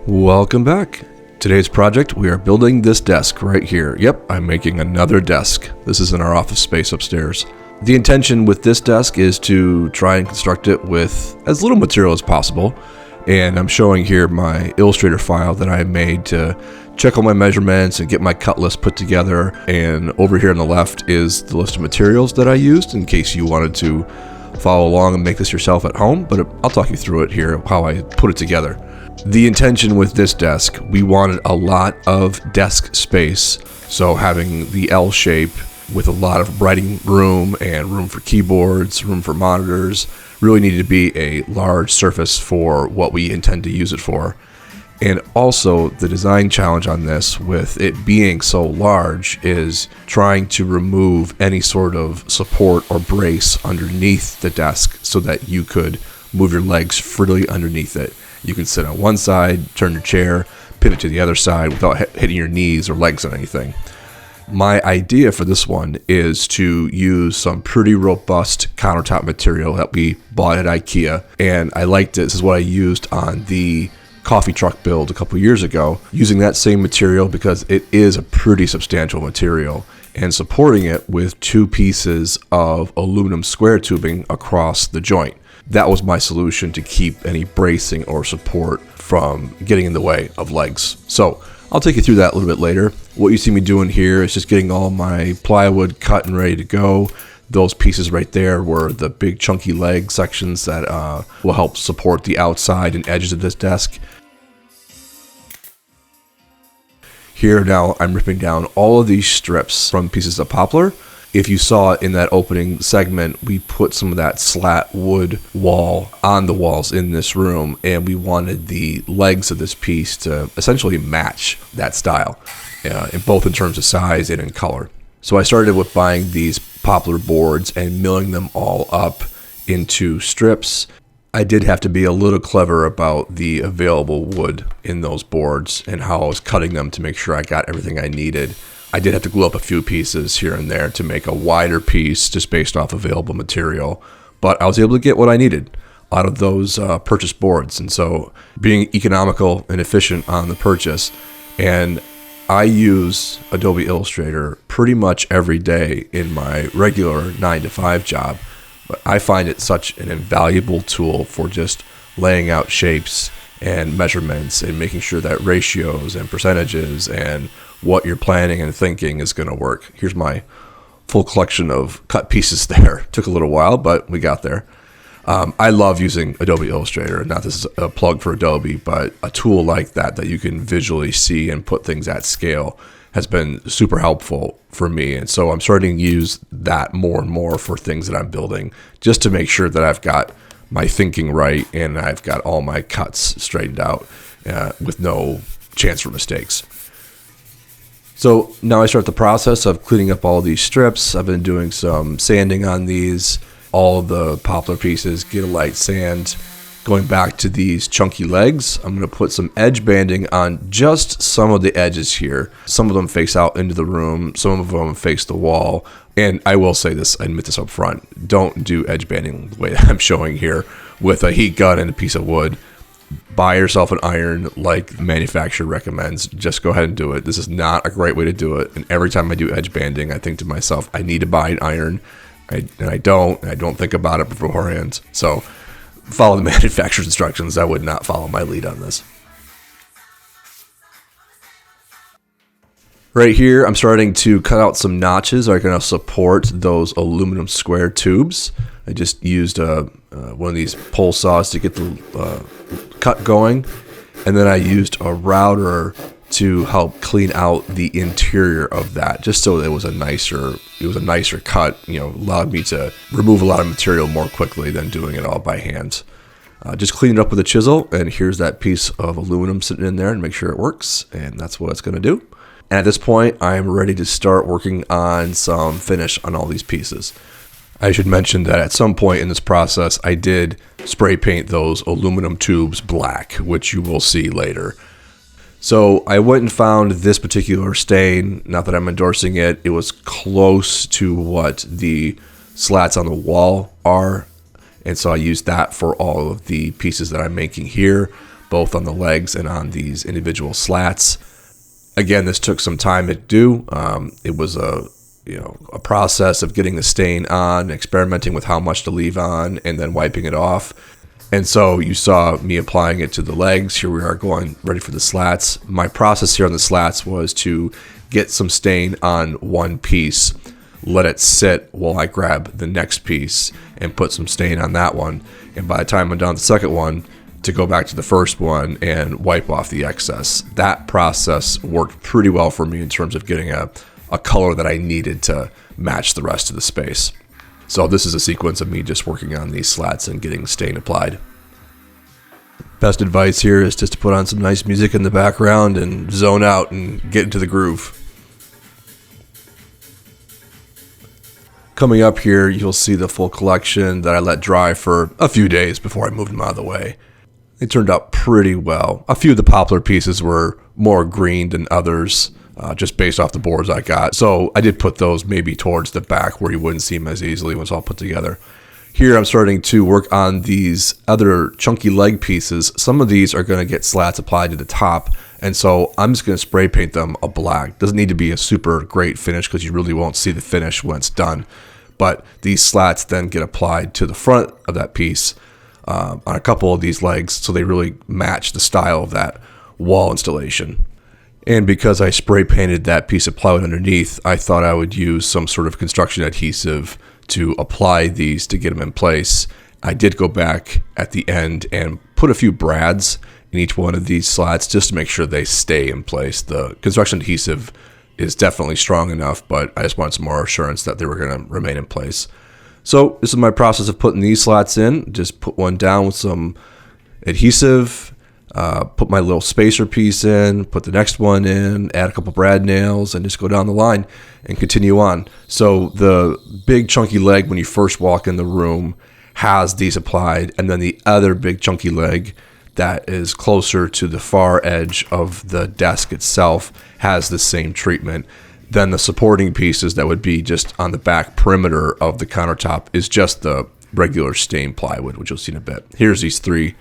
Welcome back. Today's project, we are building this desk right here. Yep, I'm making another desk. This is in our office space upstairs. The intention with this desk is to try and construct it with as little material as possible. And I'm showing here my Illustrator file that I made to check all my measurements and get my cut list put together. And over here on the left is the list of materials that I used in case you wanted to follow along and make this yourself at home. But I'll talk you through it here, how I put it together. The intention with this desk, we wanted a lot of desk space. So having the L shape with a lot of writing room and room for keyboards, room for monitors, really needed to be a large surface for what we intend to use it for. And also the design challenge on this, with it being so large, is trying to remove any sort of support or brace underneath the desk so that you could move your legs freely underneath it. You can sit on one side, turn your chair, pivot to the other side without hitting your knees or legs on anything. My idea for this one is to use some pretty robust countertop material that we bought at IKEA. And I liked it. This is what I used on the coffee truck build a couple years ago, using that same material because it is a pretty substantial material, and supporting it with two pieces of aluminum square tubing across the joint. That was my solution to keep any bracing or support from getting in the way of legs. So I'll take you through that a little bit later. What you see me doing here is just getting all my plywood cut and ready to go. Those pieces right there were the big chunky leg sections that will help support the outside and edges of this desk. Here now I'm ripping down all of these strips from pieces of poplar. If you saw in that opening segment, we put some of that slat wood wall on the walls in this room, and we wanted the legs of this piece to essentially match that style, both in terms of size and in color. So I started with buying these poplar boards and milling them all up into strips. I did have to be a little clever about the available wood in those boards and how I was cutting them to make sure I got everything I needed. I did have to glue up a few pieces here and there to make a wider piece just based off available material, but I was able to get what I needed out of those purchased boards. And so being economical and efficient on the purchase, and I use Adobe Illustrator pretty much every day in my regular 9-to-5 job, but I find it such an invaluable tool for just laying out shapes and measurements and making sure that ratios and percentages and what you're planning and thinking is going to work. Here's my full collection of cut pieces there. Took a little while, but we got there. I love using Adobe Illustrator. Not this is a plug for Adobe, but a tool like that you can visually see and put things at scale has been super helpful for me. And so I'm starting to use that more and more for things that I'm building, just to make sure that I've got my thinking right and I've got all my cuts straightened out with no chance for mistakes. So now I start the process of cleaning up all these strips. I've been doing some sanding on these, all of the poplar pieces, get a light sand. Going back to these chunky legs, I'm going to put some edge banding on just some of the edges here. Some of them face out into the room, some of them face the wall. And I will say this, I admit this up front, don't do edge banding the way that I'm showing here with a heat gun and a piece of wood. Buy yourself an iron like the manufacturer recommends. Just go ahead and do it. This is not a great way to do it. And every time I do edge banding, I think to myself, I need to buy an iron. And I don't think about it beforehand. So follow the manufacturer's instructions. I would not follow my lead on this. Right here, I'm starting to cut out some notches that are going to support those aluminum square tubes. I just used one of these pole saws to get the cut going, and then I used a router to help clean out the interior of that, just so it was a nicer cut. Allowed me to remove a lot of material more quickly than doing it all by hand. Just clean it up with a chisel, and here's that piece of aluminum sitting in there, and make sure it works, and that's what it's going to do. And at this point, I'm ready to start working on some finish on all these pieces. I should mention that at some point in this process, I did spray paint those aluminum tubes black, which you will see later. So I went and found this particular stain. Not that I'm endorsing it. It was close to what the slats on the wall are. And so I used that for all of the pieces that I'm making here. both on the legs and on these individual slats. Again, this took some time to do. It was a process of getting the stain on, experimenting with how much to leave on, and then wiping it off. And so you saw me applying it to the legs. Here we are going ready for the slats. My process here on the slats was to get some stain on one piece, let it sit while I grab the next piece and put some stain on that one. And by the time I'm done with the second one, to go back to the first one and wipe off the excess. That process worked pretty well for me in terms of getting a color that I needed to match the rest of the space. So this is a sequence of me just working on these slats and getting stain applied. Best advice here is just to put on some nice music in the background and zone out and get into the groove. Coming up here, you'll see the full collection that I let dry for a few days before I moved them out of the way. They turned out pretty well. A few of the poplar pieces were more green than others, just based off the boards I got. So I did put those maybe towards the back where you wouldn't see them as easily when it's all put together. Here I'm starting to work on these other chunky leg pieces. Some of these are going to get slats applied to the top, and so I'm just going to spray paint them a black. Doesn't need to be a super great finish because you really won't see the finish when it's done. But these slats then get applied to the front of that piece on a couple of these legs, so they really match the style of that wall installation. And because I spray painted that piece of plywood underneath, I thought I would use some sort of construction adhesive to apply these to get them in place. I did go back at the end and put a few brads in each one of these slats just to make sure they stay in place. The construction adhesive is definitely strong enough, but I just wanted some more assurance that they were going to remain in place. So this is my process of putting these slats in. Just put one down with some adhesive, put my little spacer piece in, put the next one in, add a couple brad nails, and just go down the line and continue on. So the big chunky leg when you first walk in the room has these applied, and then the other big chunky leg that is closer to the far edge of the desk itself has the same treatment. Then the supporting pieces that would be just on the back perimeter of the countertop is just the regular stained plywood, which you'll see in a bit. Here's these three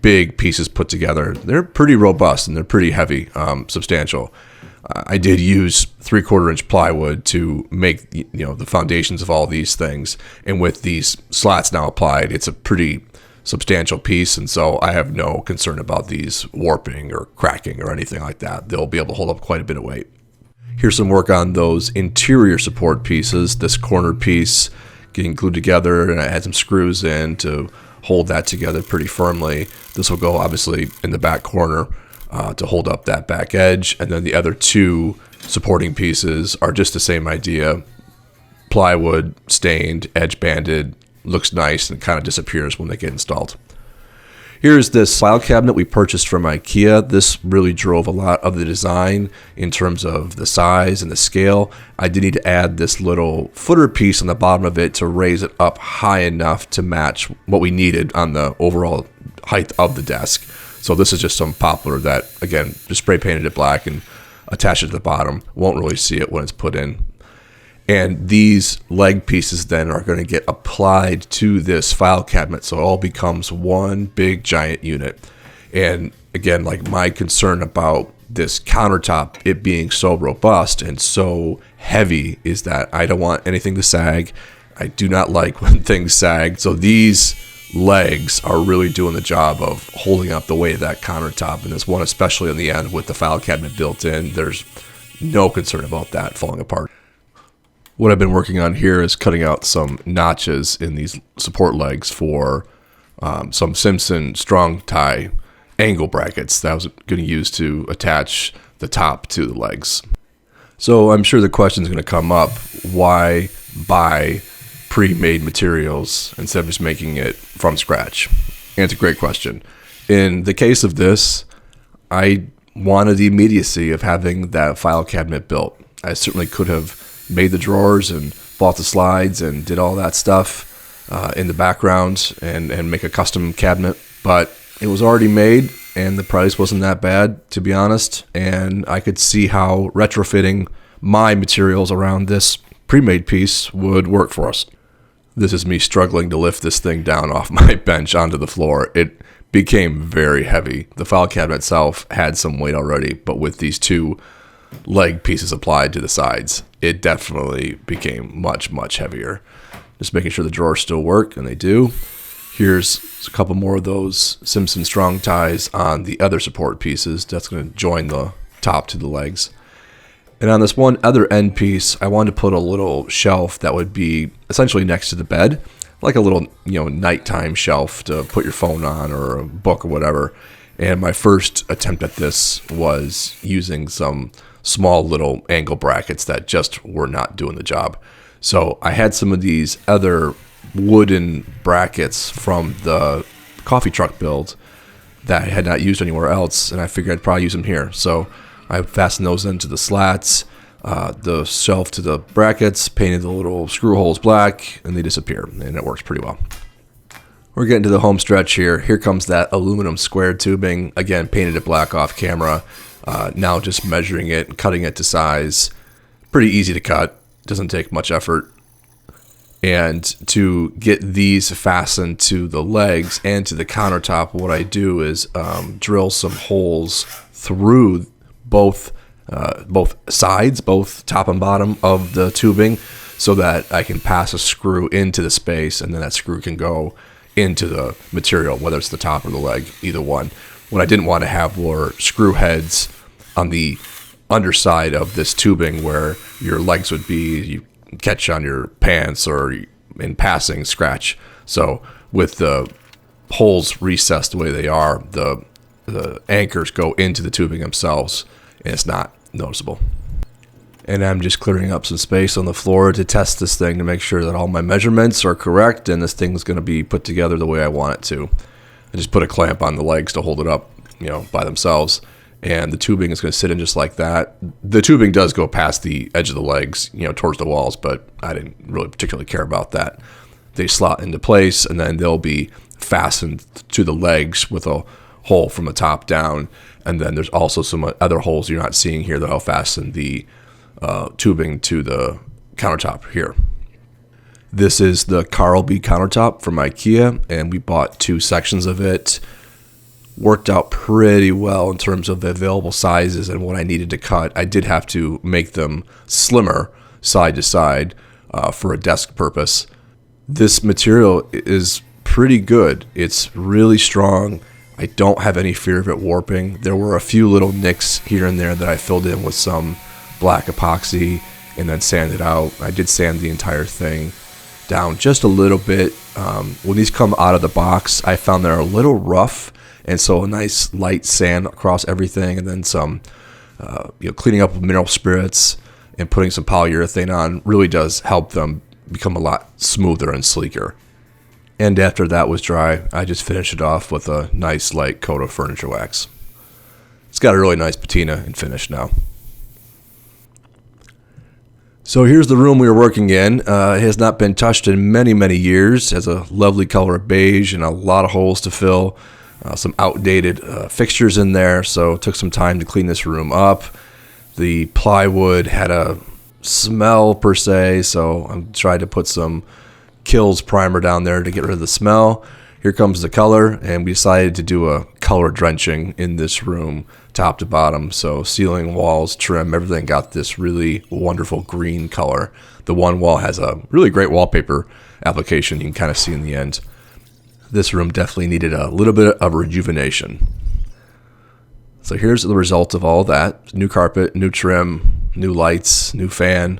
big pieces put together. They're pretty robust and they're pretty heavy, substantial. I did use 3/4 inch plywood to make the foundations of all these things, and with these slats now applied, it's a pretty substantial piece, and so I have no concern about these warping or cracking or anything like that. They'll be able to hold up quite a bit of weight. Here's some work on those interior support pieces. This corner piece getting glued together, and I had some screws in to hold that together pretty firmly. This will go obviously in the back corner to hold up that back edge, and then the other two supporting pieces are just the same idea. Plywood, stained, edge banded, looks nice and kind of disappears when they get installed. Here's this file cabinet we purchased from IKEA. This really drove a lot of the design in terms of the size and the scale. I did need to add this little footer piece on the bottom of it to raise it up high enough to match what we needed on the overall height of the desk. So this is just some poplar that, again, just spray painted it black and attached it to the bottom. Won't really see it when it's put in. And these leg pieces then are going to get applied to this file cabinet, so it all becomes one big giant unit. And again, like my concern about this countertop, it being so robust and so heavy, is that I don't want anything to sag. I do not like when things sag. So these legs are really doing the job of holding up the weight of that countertop. And this one, especially on the end with the file cabinet built in, there's no concern about that falling apart. What I've been working on here is cutting out some notches in these support legs for some Simpson strong tie angle brackets that I was going to use to attach the top to the legs. So I'm sure the question is going to come up, why buy pre-made materials instead of just making it from scratch? And it's a great question. In the case of this, I wanted the immediacy of having that file cabinet built. I certainly could have made the drawers and bought the slides and did all that stuff in the background and make a custom cabinet, but it was already made and the price wasn't that bad, to be honest, and I could see how retrofitting my materials around this pre-made piece would work for us. This is me struggling to lift this thing down off my bench onto the floor. It became very heavy. The file cabinet itself had some weight already, but with these two leg pieces applied to the sides, it definitely became much, much heavier. Just making sure the drawers still work, and they do. Here's a couple more of those Simpson strong ties on the other support pieces. That's going to join the top to the legs. And on this one other end piece, I wanted to put a little shelf that would be essentially next to the bed, like a little, nighttime shelf to put your phone on or a book or whatever. And my first attempt at this was using some small little angle brackets that just were not doing the job. So I had some of these other wooden brackets from the coffee truck build that I had not used anywhere else, and I figured I'd probably use them here. So I fastened those into the slats, the shelf to the brackets, painted the little screw holes black, and they disappear, and it works pretty well. We're getting to the home stretch here. Here comes that aluminum square tubing. Again, painted it black off camera. Now just measuring it and cutting it to size. Pretty easy to cut. Doesn't take much effort. And to get these fastened to the legs and to the countertop, what I do is drill some holes through both sides, both top and bottom of the tubing, so that I can pass a screw into the space, and then that screw can go into the material, whether it's the top or the leg, either one. What I didn't want to have were screw heads on the underside of this tubing where your legs would be, you catch on your pants or in passing scratch. So with the holes recessed the way they are, the anchors go into the tubing themselves, and it's not noticeable. And I'm just clearing up some space on the floor to test this thing to make sure that all my measurements are correct and this thing's going to be put together the way I want it to. I just put a clamp on the legs to hold it up, by themselves, and the tubing is going to sit in just like that. The tubing does go past the edge of the legs, towards the walls, but I didn't really particularly care about that. They slot into place, and then they'll be fastened to the legs with a hole from the top down. And then there's also some other holes you're not seeing here that'll fasten the tubing to the countertop here. This is the Carl B countertop from IKEA, and we bought 2 sections of it. Worked out pretty well in terms of the available sizes and what I needed to cut. I did have to make them slimmer side to side for a desk purpose. This material is pretty good. It's really strong. I don't have any fear of it warping. There were a few little nicks here and there that I filled in with some black epoxy and then sanded out. I did sand the entire thing down just a little bit. When these come out of the box, I found they're a little rough, and so a nice light sand across everything, and then some cleaning up with mineral spirits and putting some polyurethane on really does help them become a lot smoother and sleeker. And after that was dry, I just finished it off with a nice light coat of furniture wax. It's got a really nice patina and finish now. So here's the room we were working in. It has not been touched in many, many years. It has a lovely color of beige and a lot of holes to fill. Some outdated fixtures in there, so it took some time to clean this room up. The plywood had a smell per se, so I tried to put some Kills primer down there to get rid of the smell. Here comes the color, and we decided to do a color drenching in this room top to bottom. So ceiling, walls, trim, everything got this really wonderful green color. The one wall has a really great wallpaper application you can kind of see in the end. This room definitely needed a little bit of rejuvenation. So here's the result of all that. New carpet, new trim, new lights, new fan.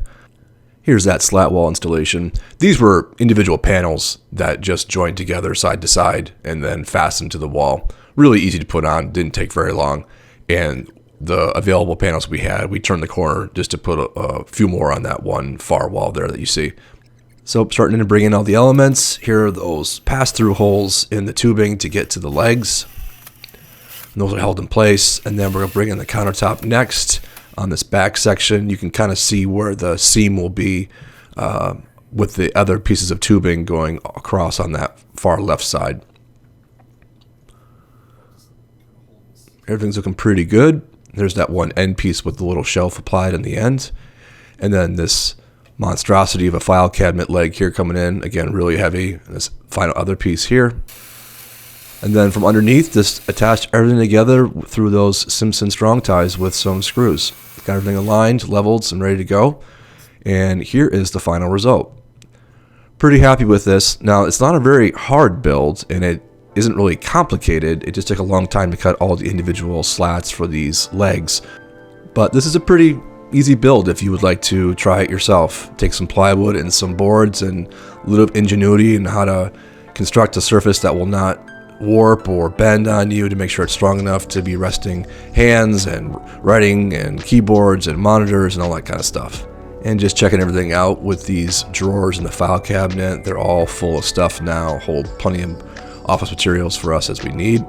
Here's that slat wall installation. These were individual panels that just joined together side to side and then fastened to the wall. Really easy to put on, didn't take very long. And the available panels we had, we turned the corner just to put a few more on that one far wall there that you see. So starting to bring in all the elements. Here are those pass-through holes in the tubing to get to the legs. And those are held in place. And then we're going to bring in the countertop next. On this back section, you can kind of see where the seam will be with the other pieces of tubing going across on that far left side. Everything's looking pretty good. There's that one end piece with the little shelf applied in the end. And then this monstrosity of a file cabinet leg here coming in. Again, really heavy. And this final other piece here. And then from underneath, just attach everything together through those Simpson strong ties with some screws. Got everything aligned, leveled, and ready to go. And here is the final result. Pretty happy with this. Now, it's not a very hard build, and it isn't really complicated. It just took a long time to cut all the individual slats for these legs. But this is a pretty easy build if you would like to try it yourself. Take some plywood and some boards and a little bit of ingenuity in how to construct a surface that will not warp or bend on you to make sure it's strong enough to be resting hands and writing and keyboards and monitors and all that kind of stuff. And just checking everything out with these drawers in the file cabinet. They're all full of stuff now, hold plenty of office materials for us as we need.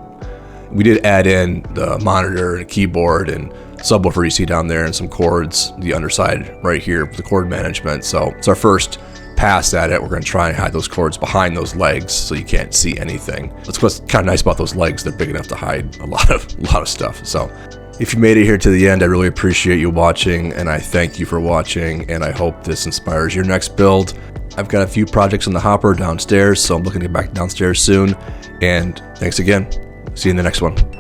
We did add in the monitor and keyboard and subwoofer you see down there and some cords, the underside right here for the cord management. So it's our first pass at it. We're going to try and hide those cords behind those legs so you can't see anything. That's what's kind of nice about those legs. They're big enough to hide a lot of stuff. So if you made it here to the end, I really appreciate you watching, and I thank you for watching, and I hope this inspires your next build. I've got a few projects in the hopper downstairs, so I'm looking to get back downstairs soon. And thanks again. See you in the next one.